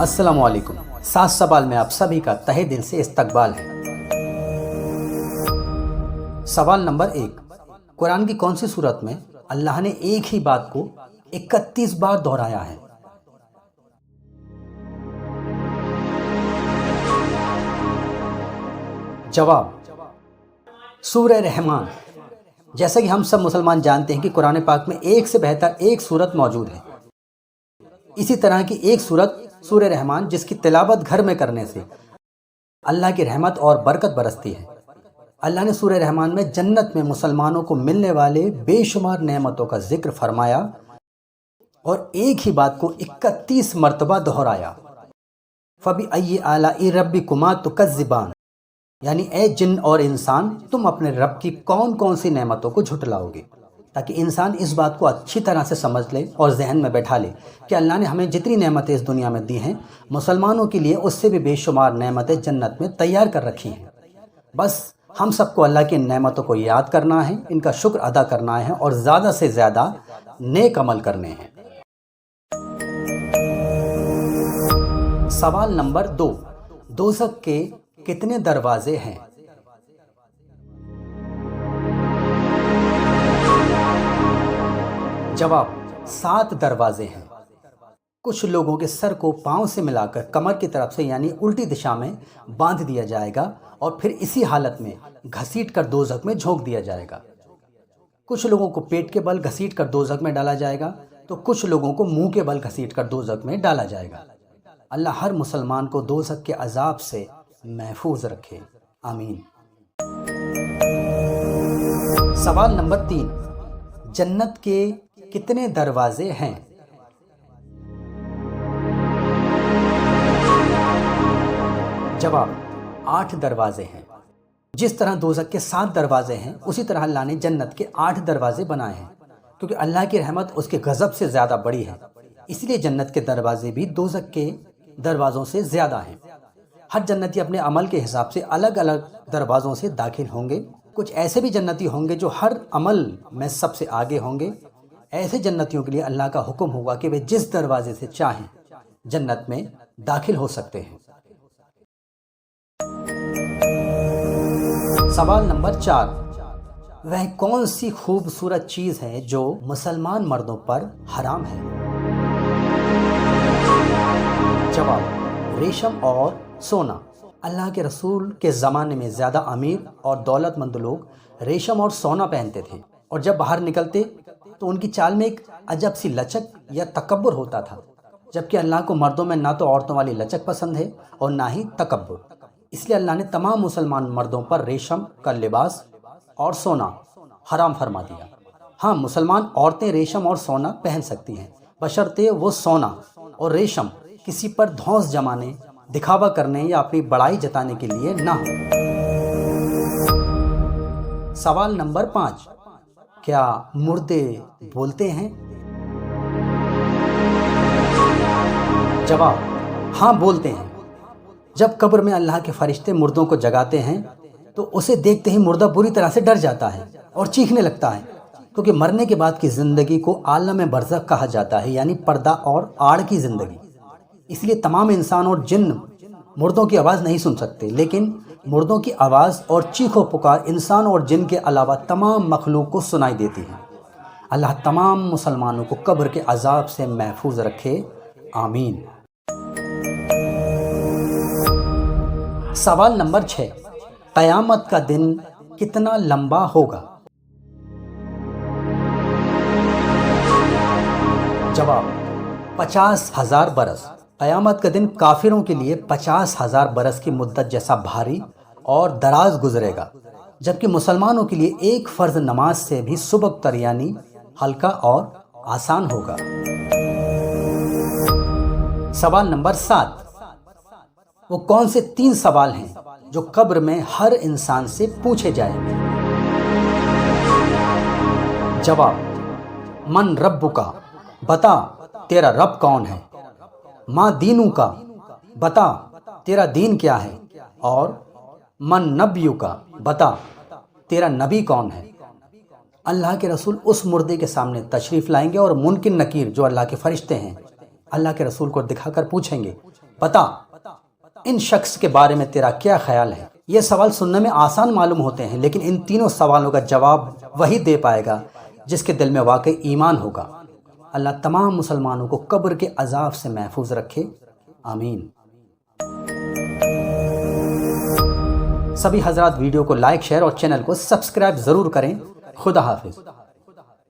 अस्सलाम वालेकुम। 7 सवाल में आप सभी का तहे दिल से इस्तकबाल है। सवाल नंबर 1, कुरान की कौन सी सूरत में अल्लाह ने एक ही बात को 31 बार दोहराया है? जवाब, सूरह रहमान। जैसा कि हम सब मुसलमान जानते हैं कि कुरान पाक में एक से बेहतर एक सूरत मौजूद है। इसी तरह की एक सूरत सूरह रहमान, जिसकी तिलावत घर में करने से अल्लाह की रहमत और बरकत बरसती है। अल्लाह ने सूरह रहमान में जन्नत में मुसलमानों को मिलने वाले बेशुमार नेमतों का जिक्र फरमाया और एक ही बात को 31 मरतबा दोहराया। फबी अय्यि आलाइ रब्बिकुमा तुकज़्ज़िबान, यानी ए जिन और इंसान, तुम अपने रब की कौन कौन सी नेमतों को झुटलाओगे, ताकि इंसान इस बात को अच्छी तरह से समझ ले और जहन में बैठा ले कि अल्लाह ने हमें जितनी नेमतें इस दुनिया में दी हैं, मुसलमानों के लिए उससे भी बेशुमार नेमतें जन्नत में तैयार कर रखी हैं। बस हम सबको अल्लाह की नेमतों को याद करना है, इनका शुक्र अदा करना है और ज़्यादा से ज़्यादा नेक अमल करने हैं। सवाल नंबर 2, दोज़ख के कितने दरवाजे हैं? जवाब, 7 दरवाजे हैं। कुछ लोगों के सर को पांव से मिलाकर कमर की तरफ से यानी उल्टी दिशा में बांध दिया जाएगा और फिर इसी हालत में घसीट कर दोज़ख में झोंक दिया जाएगा। कुछ लोगों को पेट के बल घसीट कर दोज़ख में डाला जाएगा, तो कुछ लोगों को मुंह के बल घसीट कर दोज़ख में डाला जाएगा। अल्लाह हर मुसलमान को दोज़ख के अजाब से महफूज रखे, आमीन। सवाल नंबर 3, जन्नत के कितने दरवाजे हैं? जवाब, 8 दरवाजे हैं। जिस तरह दोज़ख के 7 दरवाजे हैं, उसी तरह अल्लाह ने जन्नत के 8 दरवाजे बनाए हैं, क्योंकि अल्लाह की रहमत उसके गज़ब से ज़्यादा बड़ी है। इसलिए जन्नत के दरवाजे भी दोज़ख के दरवाज़ों से ज़्यादा हैं। हर जन्नती अपने अमल के हिसाब से अलग अलग दरवाज़ों से दाखिल होंगे। कुछ ऐसे भी जन्नती होंगे जो हर अमल में सबसे आगे होंगे। ऐसे जन्नतियों के लिए अल्लाह का हुक्म होगा कि वे जिस दरवाजे से चाहें जन्नत में दाखिल हो सकते हैं। सवाल नंबर 4, वह कौन सी खूबसूरत चीज़ है जो मुसलमान मर्दों पर हराम है? जवाब, रेशम और सोना। अल्लाह के रसूल के ज़माने में ज़्यादा अमीर और दौलतमंद लोग रेशम और सोना पहनते थे, और जब बाहर निकलते तो उनकी चाल में एक अजब सी लचक या तकब्बुर होता था, जबकि अल्लाह को मर्दों में ना तो औरतों वाली लचक पसंद है और ना ही तकब्बुर। इसलिए अल्लाह ने तमाम मुसलमान मर्दों पर रेशम का लिबास और सोना हराम फरमा दिया। हाँ, मुसलमान औरतें रेशम और सोना पहन सकती हैं, बशर्ते वो सोना और रेशम किसी पर धौंस जमाने, दिखावा करने या अपनी बड़ाई जताने के लिए ना हो। सवाल नंबर 5, क्या मुर्दे बोलते हैं? जवाब, हाँ बोलते हैं। जब कब्र में अल्लाह के फरिश्ते मुर्दों को जगाते हैं तो उसे देखते ही मुर्दा बुरी तरह से डर जाता है और चीखने लगता है, क्योंकि मरने के बाद की ज़िंदगी को आलम बरज़ख कहा जाता है, यानी पर्दा और आड़ की ज़िंदगी। इसलिए तमाम इंसान और जिन्न मुर्दों की आवाज़ नहीं सुन सकते, लेकिन मुर्दों की आवाज़ और चीखो पुकार इंसान और जिन के अलावा तमाम मखलूक को सुनाई देती है। अल्लाह तमाम मुसलमानों को कब्र के अजाब से महफूज रखे, आमीन। सवाल नंबर 6, क़यामत का दिन कितना लंबा होगा? जवाब, 50,000 बरस। क़यामत का दिन काफिरों के लिए 50,000 बरस की मुद्दत जैसा भारी और दराज गुजरेगा, जबकि मुसलमानों के लिए एक फ़र्ज नमाज से भी सुबक तर यानी हल्का और आसान होगा। सवाल नंबर 7, वो कौन से 3 सवाल हैं जो कब्र में हर इंसान से पूछे जाएंगे? जवाब, मन रब्बुका, बता तेरा रब कौन है। माँ दीनू का, बता तेरा दीन क्या है। और मन नबियु का, बता तेरा नबी कौन है। अल्लाह के रसूल उस मुर्दे के सामने तशरीफ़ लाएंगे और मुनकिर नकीर जो अल्लाह के फरिश्ते हैं अल्लाह के रसूल को दिखाकर पूछेंगे بتا ان شخص کے بارے میں تیرا کیا خیال ہے؟ یہ سوال سننے میں آسان معلوم ہوتے ہیں، لیکن ان تینوں سوالوں کا جواب وہی دے پائے گا جس کے دل میں واقعی ایمان ہوگا۔ اللہ تمام مسلمانوں کو قبر کے عذاب سے محفوظ رکھے، آمین۔ سبھی حضرات ویڈیو کو لائک، شیئر اور چینل کو سبسکرائب ضرور کریں۔ خدا حافظ۔